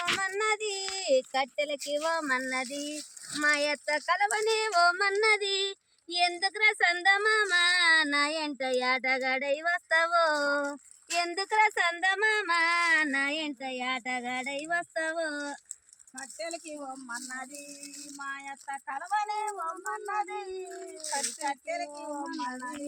మన్నది కట్టెలకి ఓ మన్నది మా యొక్క కలవనే ఓ మన్నది ఎందుకురా సందమామ నా ఎంట యాటగాడై వస్తావో ఎందుకురా సందమామ నా ఎంట యాటగాడై వస్తావో కట్టెలకి ఒమ్మన్నది మా యొక్క కలవనే ఒమ్మన్నది కట్టెలకి ఒమ్మన్నది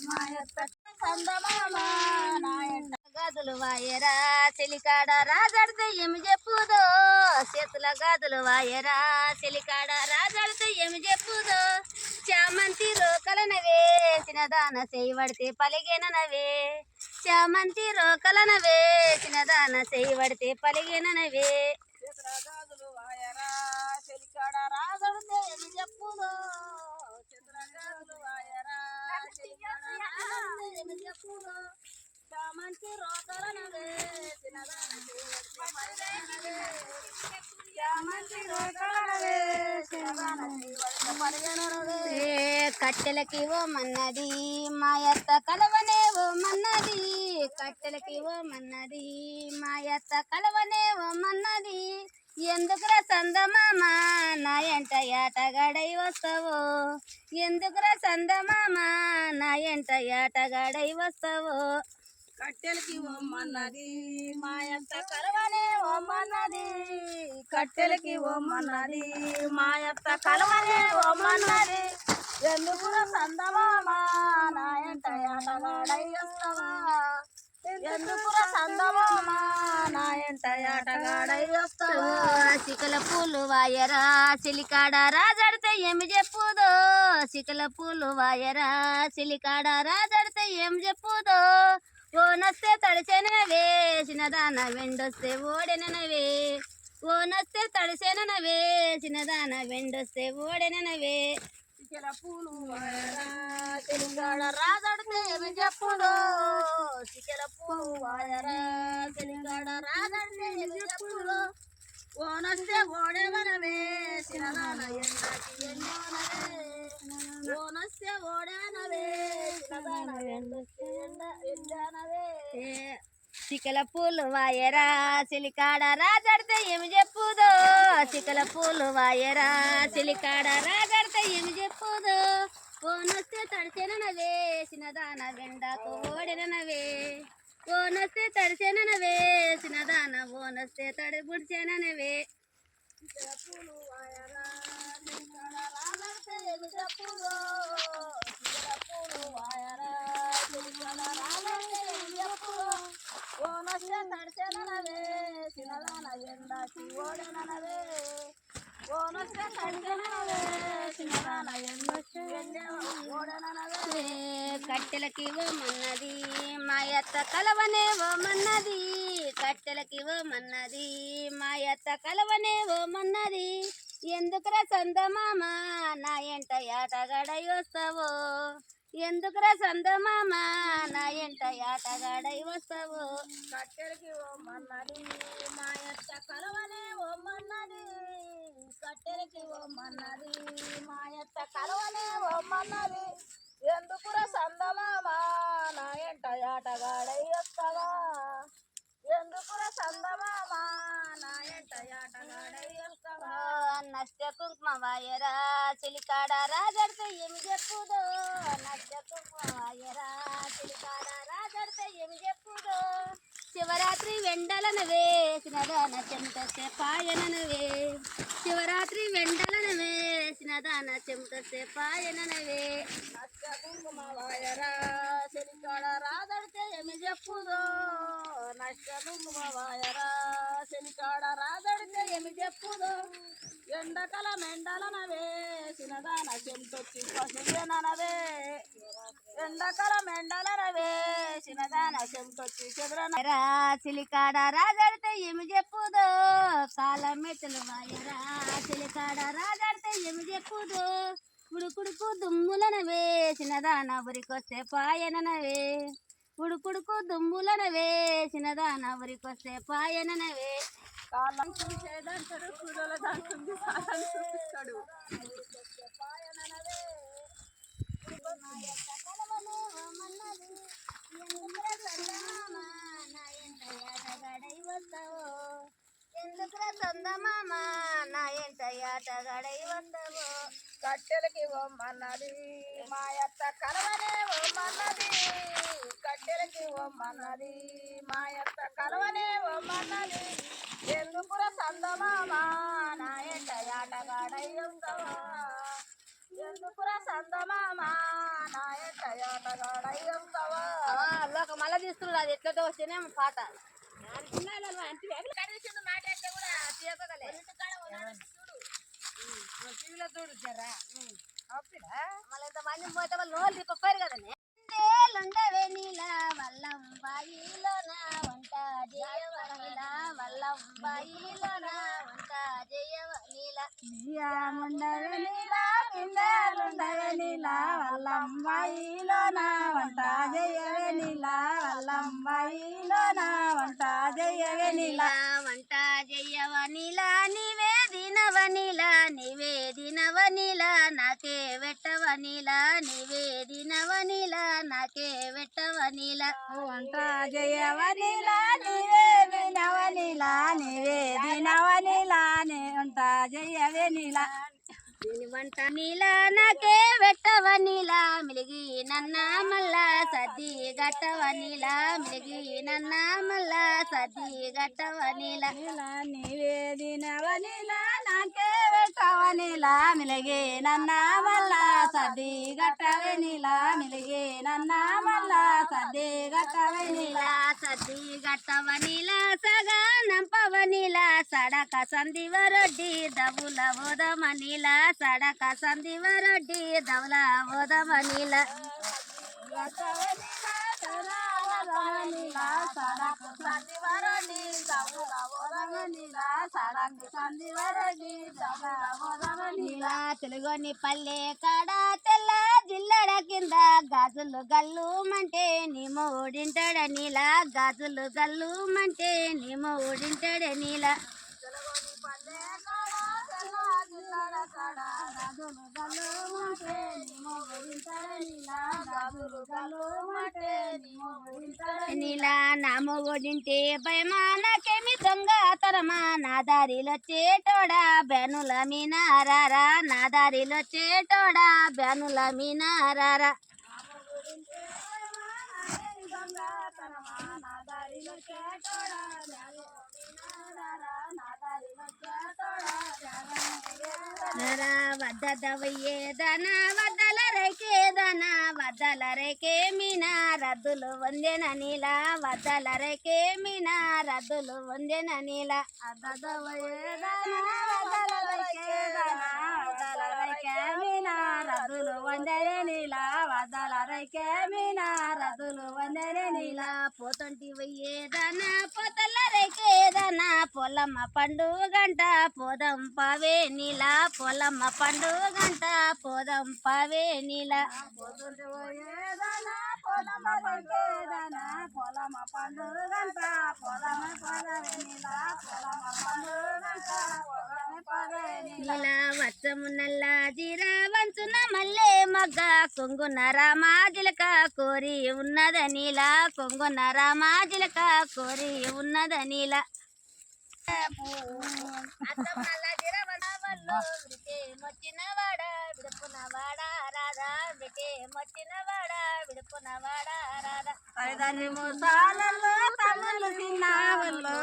మా యొక్క సందమామ నా ఎంట గాజులు వాయరా చెలికాడ రాజడితే ఏమి చెప్పుదో చేతుల గాజులు వాయరా చెలికాడ రాజడితే ఏమి చెప్పుదో చామంతి రోకలనవే చిన్నదాన చేయబడితే పలిగేనవే చామంతి రోకలనవే చిన్నదాన చేయబడితే పలిగేనవే గాజులు వాయరా చెలికాడ రాజడితే ఏమి చెప్పుదో గాజులు వాయరా ఏమి చెప్పుదో చామంతి రోకలనవే కట్టెలకి ఓ మన్నది మా యొక్క కలవనే ఓ మన్నది కట్టెలకి ఓ మన్నది మా యొక్క కలవనే ఓ మన్నది ఎందుకురా సందమామ నా ఎంట యాటగాడై వస్తావో ఎందుకురా సందమామ నా ఎంట యాటగాడై వస్తావో కట్టెలకి ఒమ్మన్నది మా యొక్క కలవనే ఒమ్మన్నది కట్టెలకి ఒమ్మన్నది మా యొక్క కలవనే ఒమ్మన్నది ఎందుకు సందమామ నా ఎంట యాటగాడై వస్తావా ఎందుకు సందమామ నా ఎంట యాటగాడై వస్తావా సికల పూలు వాయరా సిలికాడ రాజడితే ఏమి చెప్పుదో సికల పూలు వాయరా సిలికాడ రాజడితే ఏమి చెప్పుదో ఓనొస్తే తడిసేనవే చిన్నదాన వెండొస్తే ఓడెనవే ఓనొస్తే తడిసేనవే చిన్నదాన వెండొస్తే ఓడెనవే చికెల పూలు తెలంగాణ రాజడితే ఏమి చెప్పుదో చికెల పూలు వాయరా తెలంగాణ రాజడితే ఏమి చెప్పుదో ఓనొస్తే ఓడేవనవే చిన్నదాన ఎండకి ఎండవనవే ఓనొస్తే ఓడేనవే చిన్నదాన ఎండొస్తే ఎండనవే చికల పూలు వాయరా చిలికాడ రాజడితే ఏమి చెప్పుదో చికల పూలు వాయరా చిలికాడ రాజడితే ఏమి చెప్పుదో ఓనొస్తే తడిసేనవే చిన్నదాన వెండకు ఓడెనవే ఓనొస్తే తడిసేనవే చిన్నదాన ఓనొస్తే తడి గుడిచేనవే పూలు వాయరా చిలికాడ రాజడితే ఏమి చెప్పుదో పూలు వాయరా చిలికాడ రాజడితే ఏమి చెప్పుదో ఓనొస్తే తడిసేనవే చిన్నదాన ఎండకి ఓడెనవే ఓనొస్తే తడిసేనవే చిన్నదాన ఎండకి ఓడెనవే కట్టెలకి ఓ మన్నది మా యొక్క కలవనే ఓ మన్నది కట్టెలకి ఓ మన్నది మా యొక్క కలవనే ఓ మన్నది ఎందుకురా సందమామ నా ఎంట యాటగాడై వస్తావో ఎందుకురా సందమామ నా ఎంట యాటగాడై వస్తావో కట్టెలకి ఓమన్నది మా యొక్క కలవనే ఓమన్నది కట్టెలకి ఓమన్నది మా యొక్క కలవనే ఓమన్నది ఎందుకురా సందమామ నా ఎంట యాటగాడై వస్తావా ఎందుకురా సందమామ నా ఎంట యాటగాడై వస్తావా నష్ట కుంకుమ వాయరా చిలికాడ రాజడితే ఏమి చెప్పుదో నష్ట కుంకుమ వాయరా చిలికాడ రాజడితే ఏమి చెప్పుదో శివరాత్రి వెండలనవే చిన్నదాన చెమటొస్తే పాయననవే శివరాత్రి వెండలనవే చిన్నదాన చెమటొస్తే పాయననవే నష్ట కుంకుమ వాయరా చెలికాడ రాజడితే ఏమి చెప్పుదో నష్ట కుంకుమ వాయరా చెలికాడ రాజడితే ఏమి చెప్పుదో ఎండకల మెండలనవే చిన్నదాన చెంతొచ్చి పసువేనవే ఎండకల మెండలనవే చిన్నదాన చెంతొచ్చి చెదురనరా చిలికాడ రాజడితే ఏమి చెప్పుదో కాలం మెట్టలు వాయరా చిలికాడ రాజడితే ఏమి చెప్పుదో ఉడుకుడుకు దుమ్ములనవే చిన్నదాన ఉరికొస్తే పాయననవే ఉడుకుడుకు దుమ్ములనవే చిన్నదాన ఉరికొస్తే పాయననవే కాలం చూసేదంటాడు కూడల దాంటుంది కాలం చూపిస్తాడు పాయననవే ఎందుకురా చందమామ నా ఎంట ఆటగాడై వస్తావో కట్టెలకి ఓమన్నది మా అత్త కలవనే ఓమన్నది కట్టెలకి ఓమన్నది మా అత్త కలవనే ఓమన్నది ఎందుకురా చందమామ నా ఎంట ఆటగాడై వస్తావా ఎందుకురా చందమామ నా ఎంట ఆటగాడై వస్తావా లోక మళ్ళా తీసుకున్నారు అది ఎట్లతో వస్తేనే పాట టీవీలో చూడు జరా మళ్ళీ ఇంతమంది పోతే వాళ్ళు నోళ్ళు తిప్పరు కదండి ఉండవే నీలా వల్లం బాయిలోన వంట చేయవనీల వల్లం బాయిలోన వంట చేయవనీల ఉండవే నీలా పిండాలుండవే నీలా వల్లం బాయిలోన వంట చేయవే నీలా వల్లం బాయిలోన వంట చేయవే నీలా వంట చేయవనీలా నీవే దినవనీలా నీవే దినవనీలా నాకే వెట్టవనీలా నీవే దినవనీలా నాకే వెట్టవనీలా వంట చేయవనీలా నీవే వినవనీలా నీవే దినవనీలా నే వంట చేయవే నీలా వంట నీలా నాకే వెట్టవనీలా మిలిగి నన్న మల్లా సద్ది గట్టవనీలా మిలిగి నన్న మల్లా సద్ది గట్టవనీలా నీవే దినవనీలా నాకే పెట్టవనీలా మిలిగి నన్న మల్లా సద్ది గట్టవనీలా మిలిగి నన్న మల్లా సద్ది గట్టవనీలా సద్ది గట్టవనీలా సగా నంపవనీలా సడక సందివరొడ్డి దవుల ఓదమనీలా సడక సందివరొడ్డి దవుల ఓదమనీలా తెలుగొని పల్లె కాడ తెల్ల జిల్లడ కింద గాజులు గల్లు మంటే నీ మూడింటడ నీలా గాజులు గల్లు మంటే నీ మూడింటడ నీలా నీలా నా మొగుడింటే భయమా నాకేమి దొంగతనమా నా దారిలో చేటోడా బెనుల మీనారారా నా దారిలో చేటోడా బెనుల మీనారారా వద్దవయ్యేదనా వద్దల రేకేదనా వద్దల రేకే మీనా రద్దులు వందెన నీలా వద్దల రేకే మీనా రద్దులు వందెన నీలా రద్దులు వందనే నీలా వద్దల రేకే మీనా రద్దులు వందనే నీలా పోతుంటి వయ్యేదనా పోతల రేకేదనా పొలమ్మ పండుగంట పోదం పావే నీలా పొలమ్మ పండుగంట పోదం పావే నీలా పొలమ పండుగంట పొలమ పదవే నీలా పొలమ పండుగంట నీలా వచ్చము నల్ల జీరా వంచున మల్లె మగ్గ కొంగున రామాజిలక కోరి ఉన్నద నీలా కొంగున రామాజిలక కోరి ఉన్నద నీలా మొచ్చిన వాడ విడుపున వాడ రాధా విటే మొచ్చిన వాడ విడుపున వాడ రాధా తల్లిదండ్రి ముసాలలో తల్లులు తిన్నావల్లో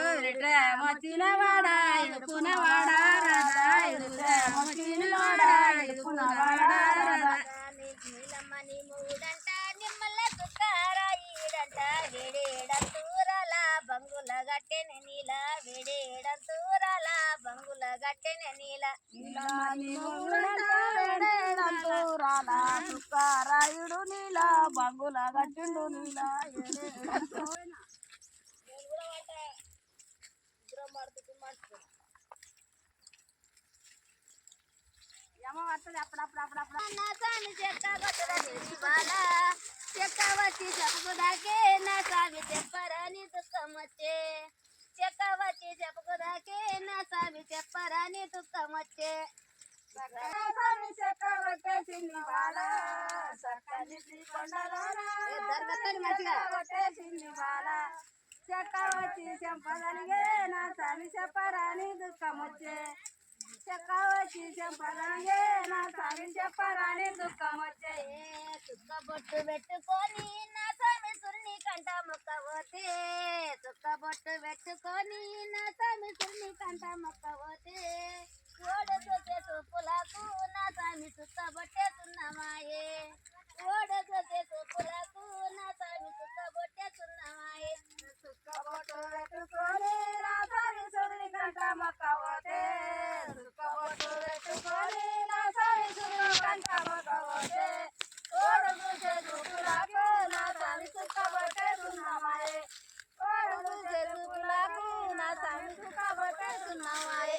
మొచ్చిన వాడ ఇడుకున వాడ రాధా మొచ్చిన వాడ ఇడుకున వాడ రాధా నీలమ్మని మూడంట నిమ్మల సుక్కారాయిడంట వేడేడంతూరాల బంగుల గట్టెన నీల వేడేడంతూరాల బంగుల గట్టెన నీల సుక్కారాయుడు నీలా బంగుల గట్టిండు నీలా చెక్క వచ్చి చెప్పుకుదాకే నా సావి చెప్పరాని దుఃఖం వచ్చే చెక్క వచ్చి చెప్పుకుదాకే నా సావి చెప్పరాని దుఃఖం వచ్చే చెక్క వచ్చి చెంపదనిగే నా స్వామి చెప్పరాని దుఃఖం వచ్చే చెక్క వచ్చి చెంపదనిగే నా స్వామి చెప్పరాని దుఃఖం వచ్చే చుక్క బొట్టు పెట్టుకొని నా స్వామి సుర్ని కంట మొక్కబోతే చుక్క బొట్టు పెట్టుకొని నా స్వామి సుర్ని కంట మొక్కబోతే ఓడ చూసే చూపులకు నా స్వామి చుక్క బొట్టేస్తున్నామాయే ఓడ చూసే చూపులకు నా స్వామి చుక్క బొట్టేస్తున్నామాయే చుక్క బొట్టు పెట్టుకొని నా స్వామి సురుని కంట మొక్క పోతే చుక్క బొట్టు పెట్టుకొని నా స్వామి సురుని కంట మొక్క పోతే ఓడు చూసే చూపులకు నా స్వామి చుక్క బొట్టేస్తున్నామాయే ఓడు చూసే చూపులకు నా స్వామి చుక్క బొట్టేస్తున్నామాయే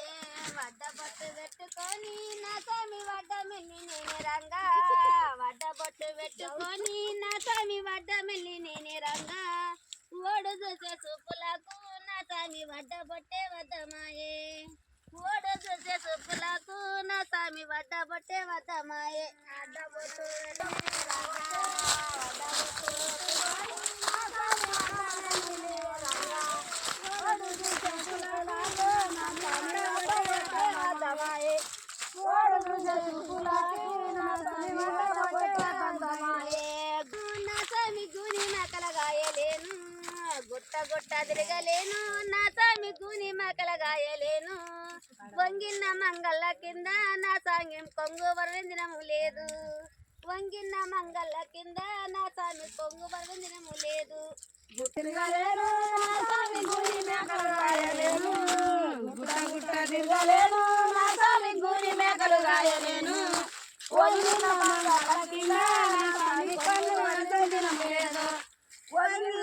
వడ్డ బొట్టు పెట్టుకొని నా స్వామి వడ్డ మెల్లి నేనే రంగా వడ్డ బొట్టు పెట్టుకొని నా స్వామి వడ్డ మెల్లి నేనే రంగా ఓడు చూసే చూపులకు నా స్వామి వడ్డ బొట్టే వద్దమాయే ఓడు చూసే చూపులకు నా స్వామి వడ్డ బొట్టే వద్దమాయే అడ్డ బొట్టు పెట్టుకొని రంగా, వడ్డ బొట్టు పెట్టుకొని నా స్వామి వడ్డ మెల్లి రంగా ఓడు చూసే చూపులకు నా స్వామి వడ్డ బొట్టే వద్దమాయే ఓడు చూసే చూపులకు నా స్వామి వడ్డ బొట్టే వద్దమాయే నా స్వామి గూని మకలగాయలేను గుట్ట గుట్ట తిరగలేను నా స్వామి గూని మకలగాయలేను వంగిన మంగళ్ళ కింద నా సాంగ్యం కొంగు వరవిందినము లేదు వంగిన మంగళ్ళ కింద నా స్వామి కొంగు వరవిందినము లేదు తిరగలేను నా స్వామి గుడి మేకలు గాయలేను గుట్ట గుట్ట తిరగలేను నా స్వామి గుడి మేకలు గాయలేను వదిలిన మంగళ కింద నా స్వామి కళ్ళు వరదినం లేదు వదిలిన